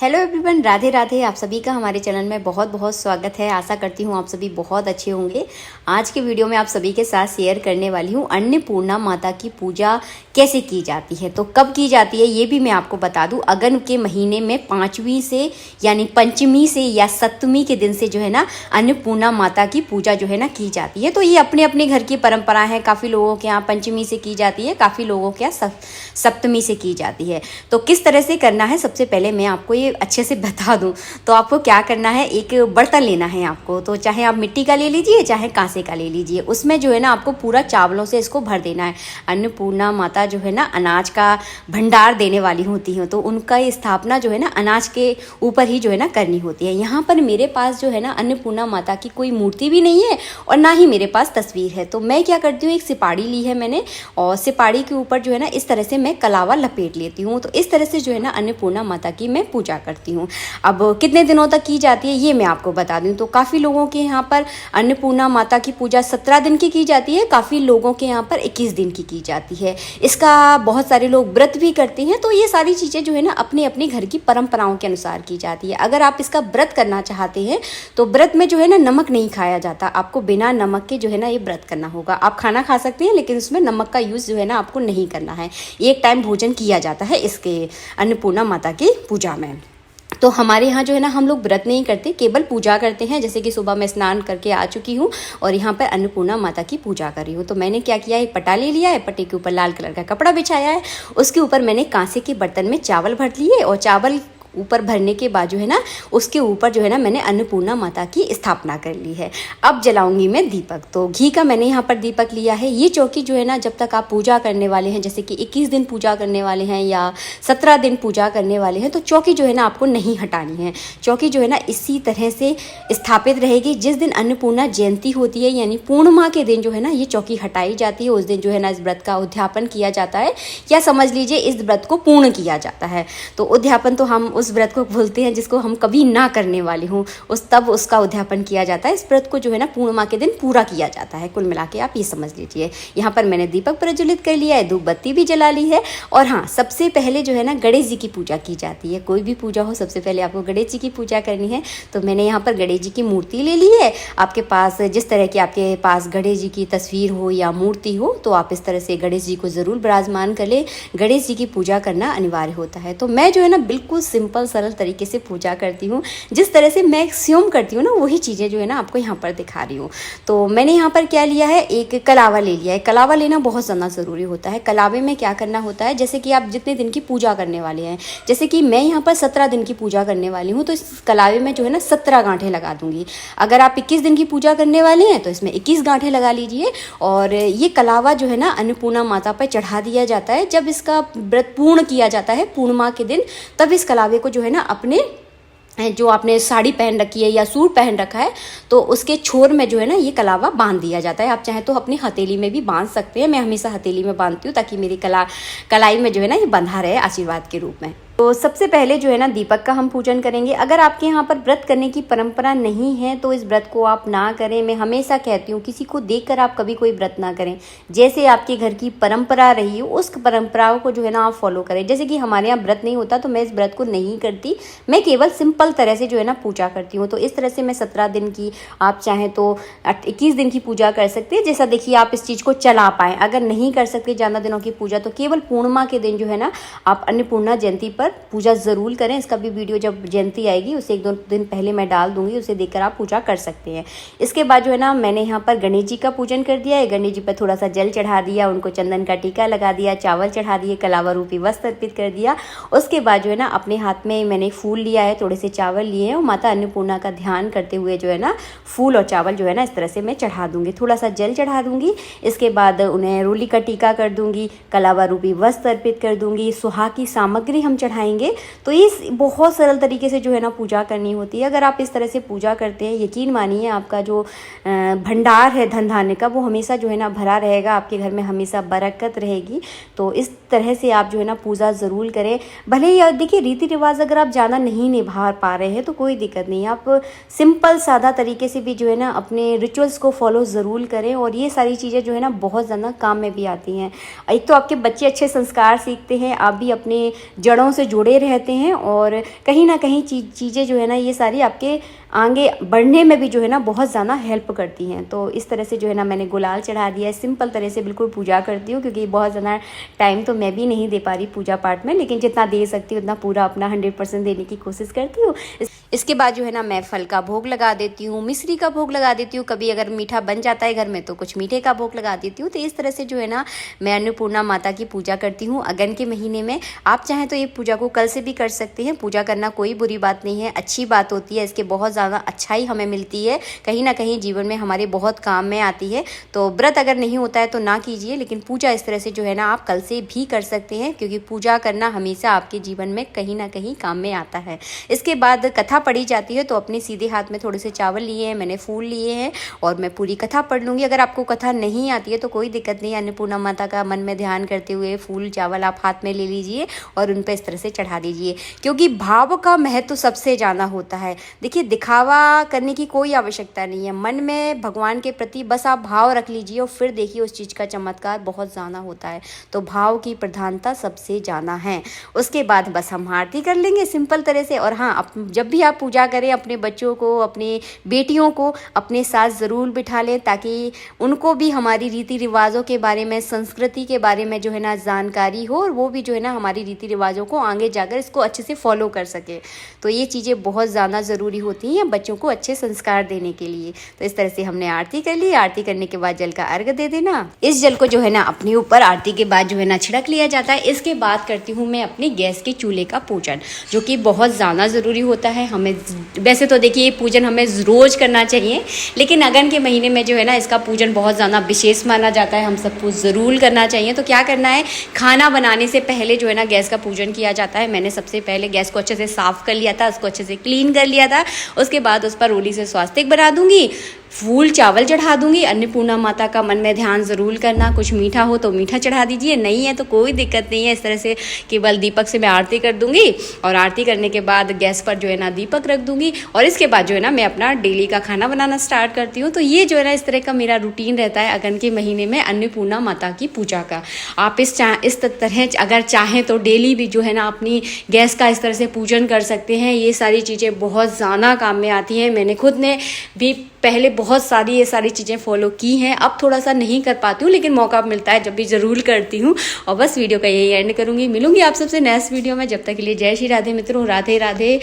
Hello everyone, Radhe Radhe. आप सभी का हमारे चैनल में बहुत बहुत स्वागत है। आशा करती हूँ आप सभी बहुत अच्छे होंगे। आज के वीडियो में आप सभी के साथ शेयर करने वाली हूँ अन्नपूर्णा माता की पूजा कैसे की जाती है। तो कब की जाती है ये भी मैं आपको बता दूँ। अगन के महीने में 5वीं से यानी पंचमी से या सप्तमी के दिन से जो है ना अन्नपूर्णा माता की पूजा जो है ना की जाती है। तो ये अपने अपने घर की परंपरा है। काफ़ी लोगों के यहाँ पंचमी से की जाती है, काफ़ी लोगों के यहाँ सप्तमी से की जाती है। तो किस तरह से करना है, सबसे पहले मैं आपको ये अच्छे से बता दूं। तो आपको क्या करना है, एक बर्तन लेना है आपको। तो चाहे आप मिट्टी का ले लीजिए, चाहे कांसे का ले लीजिए। उसमें जो है ना आपको पूरा चावलों से इसको भर देना है। अन्नपूर्णा माता जो है ना अनाज का भंडार देने वाली होती हैं, तो उनका स्थापना जो है ना अनाज के ऊपर ही जो है ना करनी होती है। यहाँ पर मेरे पास जो है ना अन्नपूर्णा माता की कोई मूर्ति भी नहीं है और ना ही मेरे पास तस्वीर है। तो मैं क्या करती हूँ, एक सिपाड़ी ली है मैंने और सिपाड़ी के ऊपर जो है ना इस तरह से मैं कलावा लपेट लेती हूँ। तो इस तरह से जो है ना अन्नपूर्णा माता की मैं पूजा करती हूँ। अब कितने दिनों तक की जाती है ये मैं आपको बता दूं। तो काफ़ी लोगों के यहाँ पर अन्नपूर्णा माता की पूजा 17 दिन की जाती है, काफ़ी लोगों के यहाँ पर 21 दिन की जाती है। इसका बहुत सारे लोग व्रत भी करते हैं। तो ये सारी चीज़ें जो है ना अपने अपने घर की परंपराओं के अनुसार की जाती है। अगर आप इसका व्रत करना चाहते हैं तो व्रत में जो है ना नमक नहीं खाया जाता। आपको बिना नमक के जो है ना ये व्रत करना होगा। आप खाना खा सकते हैं लेकिन उसमें नमक का यूज़ जो है ना आपको नहीं करना है। एक टाइम भोजन किया जाता है इसके अन्नपूर्णा माता की पूजा में। तो हमारे यहाँ जो है ना हम लोग व्रत नहीं करते, केवल पूजा करते हैं। जैसे कि सुबह मैं स्नान करके आ चुकी हूँ और यहाँ पर अन्नपूर्णा माता की पूजा कर रही हूँ। तो मैंने क्या किया, एक पटा ले लिया है, पटे के ऊपर लाल कलर का कपड़ा बिछाया है। उसके ऊपर मैंने कांसे के बर्तन में चावल भर लिए और चावल ऊपर भरने के बाद जो है ना उसके ऊपर जो है ना मैंने अन्नपूर्णा माता की स्थापना कर ली है। अब जलाऊंगी मैं दीपक। तो घी का मैंने यहाँ पर दीपक लिया है। ये चौकी जो है ना जब तक आप पूजा करने वाले हैं, जैसे कि 21 दिन पूजा करने वाले हैं या 17 दिन पूजा करने वाले हैं, तो चौकी जो है ना आपको नहीं हटानी है। चौकी जो है ना इसी तरह से स्थापित रहेगी। जिस दिन अन्नपूर्णा जयंती होती है यानी पूर्णिमा के दिन जो है ना ये चौकी हटाई जाती है। उस दिन जो है ना इस व्रत का उद्यापन किया जाता है, या समझ लीजिए इस व्रत को पूर्ण किया जाता है। तो उद्यापन तो हम उस व्रत को बोलते हैं जिसको हम कभी ना करने वाले हों, तब उसका उद्यापन किया जाता है। इस व्रत को जो है ना पूर्णिमा के दिन पूरा किया जाता है। कुल मिला के आप ये समझ लीजिए। यहाँ पर मैंने दीपक प्रज्वलित कर लिया है, धूप बत्ती भी जला ली है। और हाँ, सबसे पहले जो है ना गणेश जी की पूजा की जाती है। कोई भी पूजा हो सबसे पहले आपको गणेश जी की पूजा करनी है। तो मैंने यहाँ पर गणेश जी की मूर्ति ले ली है। आपके पास जिस तरह की आपके पास गणेश जी की तस्वीर हो या मूर्ति हो तो आप इस तरह से गणेश जी को ज़रूर विराजमान कर ले। गणेश जी की पूजा करना अनिवार्य होता है। तो मैं जो है ना बिल्कुल सिंपल सरल तरीके से पूजा करती हूँ। जिस तरह से मैं एक्सियम करती हूँ ना वही चीज़ें जो है ना आपको यहाँ पर दिखा रही हूँ। तो मैंने यहाँ पर क्या लिया है, एक कलावा ले लिया है। कलावा लेना बहुत ज़्यादा ज़रूरी होता है। कलावे में क्या करना होता है, जैसे कि आप जितने दिन की पूजा करने वाले हैं, जैसे कि मैं यहाँ पर 17 दिन की पूजा करने वाली हूँ, तो इस कलावे में जो है ना 17 गांठें लगा दूंगी। अगर आप 21 दिन की पूजा करने वाले हैं तो इसमें 21 गांठें लगा लीजिए। और ये कलावा जो है ना अन्नपूर्णा माता पर चढ़ा दिया जाता है। जब इसका व्रत पूर्ण किया जाता है पूर्णिमा के दिन, तब इस कलावे को जो है ना अपने जो आपने साड़ी पहन रखी है या सूट पहन रखा है तो उसके छोर में जो है ना ये कलावा बांध दिया जाता है। आप चाहे तो अपनी हथेली में भी बांध सकते हैं। मैं हमेशा हथेली में बांधती हूँ ताकि मेरी कलाई में जो है ना ये बंधा रहे आशीर्वाद के रूप में। तो सबसे पहले जो है ना दीपक का हम पूजन करेंगे। अगर आपके यहाँ पर व्रत करने की परंपरा नहीं है तो इस व्रत को आप ना करें। मैं हमेशा कहती हूँ किसी को देखकर आप कभी कोई व्रत ना करें। जैसे आपके घर की परंपरा रही हो उस परंपराओं को जो है ना आप फॉलो करें। जैसे कि हमारे यहाँ व्रत नहीं होता तो मैं इस व्रत को नहीं करती, मैं केवल सिंपल तरह से जो है ना पूजा करती हूँ। तो इस तरह से मैं 17 दिन की, आप चाहें तो 21 दिन की पूजा कर सकते हैं। जैसा देखिए आप इस चीज़ को चला पाएँ। अगर नहीं कर सकते ज़्यादा दिनों की पूजा तो केवल पूर्णिमा के दिन जो है ना आप अन्नपूर्णा जयंती पर पूजा ज़रूर करें। इसका भी वीडियो जब जयंती आएगी उससे 1-2 दिन पहले मैं डाल दूंगी, उसे देखकर आप पूजा कर सकते हैं। इसके बाद जो है ना मैंने यहाँ पर गणेश जी का पूजन कर दिया है। गणेश जी पर थोड़ा सा जल चढ़ा दिया, उनको चंदन का टीका लगा दिया, चावल चढ़ा दिए, कलावा रूपी वस्त्र अर्पित कर दिया। उसके बाद जो है ना अपने हाथ में मैंने फूल लिया है, थोड़े से चावल लिए हैं और माता अन्नपूर्णा का ध्यान करते हुए जो है ना फूल और चावल जो है ना इस तरह से मैं चढ़ा दूंगी। थोड़ा सा जल चढ़ा दूंगी। इसके बाद उन्हें रोली का टीका कर दूंगी, कलावा रूपी वस्त्र अर्पित कर दूंगी, सुहाग की सामग्री हम चढ़ाएंगे। तो इस बहुत सरल तरीके से जो है ना पूजा करनी होती है। अगर आप इस तरह से पूजा करते हैं, यकीन मानिए आपका जो भंडार है धन धान्य का वो हमेशा जो है ना भरा रहेगा। आपके घर में हमेशा बरकत रहेगी। तो इस तरह से आप जो है ना पूजा ज़रूर करें। भले ही देखिए रीति रिवाज अगर आप ज़्यादा नहीं निभा पा रहे हैं तो कोई दिक्कत नहीं, आप सिंपल सादा तरीके से भी जो है ना अपने रिचुअल्स को फॉलो ज़रूर करें। और ये सारी चीज़ें जो है ना बहुत ज़्यादा काम में भी आती हैं। एक तो आपके बच्चे अच्छे संस्कार सीखते हैं, आप भी अपने जड़ों से से जुड़े रहते हैं और कहीं ना कहीं चीज़ें जो है ना ये सारी आपके आगे बढ़ने में भी जो है ना बहुत ज़्यादा हेल्प करती हैं। तो इस तरह से जो है ना मैंने गुलाल चढ़ा दिया है, सिंपल तरह से बिल्कुल पूजा करती हूँ, क्योंकि बहुत ज़्यादा टाइम तो मैं भी नहीं दे पा रही पूजा पाठ में, लेकिन जितना दे सकती हूँ उतना पूरा अपना 100% देने की कोशिश करती हूँ। इसके बाद जो है ना मैं फल का भोग लगा देती हूँ, मिश्री का भोग लगा देती हूँ, कभी अगर मीठा बन जाता है घर में तो कुछ मीठे का भोग लगा देती हूँ। तो इस तरह से जो है ना मैं अन्नपूर्णा माता की पूजा करती हूँ अगन के महीने में। आप चाहें तो ये पूजा को कल से भी कर सकते हैं। पूजा करना कोई बुरी बात नहीं है, अच्छी बात होती है, इसके बहुत ज़्यादा अच्छाई हमें मिलती है, कहीं ना कहीं जीवन में हमारे बहुत काम में आती है। तो व्रत अगर नहीं होता है तो ना कीजिए, लेकिन पूजा इस तरह से जो है ना आप कल से भी कर सकते हैं, क्योंकि पूजा करना हमेशा आपके जीवन में कहीं ना कहीं काम में आता है। इसके बाद कथा पढ़ी जाती है, तो अपने सीधे हाथ में थोड़े से चावल लिए हैं, मैंने फूल लिए हैं और मैं पूरी कथा पढ़ लूँगी। अगर आपको कथा नहीं आती है तो कोई दिक्कत नहीं, अन्नपूर्णा माता का मन में ध्यान करते हुए फूल चावल आप हाथ में ले लीजिए और उन पर इस तरह से चढ़ा दीजिए, क्योंकि भाव का महत्व सबसे ज़्यादा होता है। देखिए, दिखावा करने की कोई आवश्यकता नहीं है, मन में भगवान के प्रति बस आप भाव रख लीजिए और फिर देखिए उस चीज़ का चमत्कार बहुत ज़्यादा होता है। तो भाव की प्रधानता सबसे ज़्यादा है। उसके बाद बस हम आरती कर लेंगे सिंपल तरह से। और हाँ, जब भी आप पूजा करें अपने बच्चों को, अपनी बेटियों को अपने साथ ज़रूर बिठा लें, ताकि उनको भी हमारी रीति रिवाजों के बारे में, संस्कृति के बारे में जो है ना जानकारी हो, और वो भी जो है ना हमारी रीति रिवाजों को आगे जाकर इसको अच्छे से फॉलो कर सके। तो ये चीज़ें बहुत ज़्यादा ज़रूरी होती हैं बच्चों को अच्छे संस्कार देने के लिए। तो इस तरह से हमने आरती कर ली। आरती करने के बाद जल का अर्घ दे देना। इस जल को जो है ना अपने ऊपर आरती के बाद जो है ना छिड़क लिया जाता है। इसके बाद करती हूँ मैं अपनी गैस के चूल्हे का पूजन, जो कि बहुत ज़्यादा ज़रूरी होता है। हमें वैसे तो देखिए ये पूजन हमें रोज़ करना चाहिए, लेकिन अगन के महीने में जो है ना इसका पूजन बहुत ज़्यादा विशेष माना जाता है, हम सबको ज़रूर करना चाहिए। तो क्या करना है, खाना बनाने से पहले जो है ना गैस का पूजन किया जाता है। मैंने सबसे पहले गैस को अच्छे से साफ़ कर लिया था, उसको अच्छे से क्लीन कर लिया था। उसके बाद उस पर रोली से स्वास्तिक बना दूंगी, फूल चावल चढ़ा दूंगी। अन्नपूर्णा माता का मन में ध्यान ज़रूर करना, कुछ मीठा हो तो मीठा चढ़ा दीजिए, नहीं है तो कोई दिक्कत नहीं है। इस तरह से केवल दीपक से मैं आरती कर दूंगी और आरती करने के बाद गैस पर जो है ना दीपक रख दूंगी और इसके बाद जो है ना मैं अपना डेली का खाना बनाना स्टार्ट करती हूँ। तो ये जो है ना इस तरह का मेरा रूटीन रहता है अगन के महीने में अन्नपूर्णा माता की पूजा का। आप इस तरह अगर चाहें तो डेली भी जो है ना अपनी गैस का इस तरह से पूजन कर सकते हैं। ये सारी चीज़ें बहुत ज़्यादा काम में आती हैं। मैंने खुद ने भी पहले बहुत सारी ये सारी चीज़ें फॉलो की हैं, अब थोड़ा सा नहीं कर पाती हूँ, लेकिन मौका मिलता है जब भी ज़रूर करती हूँ। और बस वीडियो का यही एंड करूँगी। मिलूंगी आप सबसे नेक्स्ट वीडियो में, जब तक के लिए जय श्री राधे मित्रों, राधे राधे।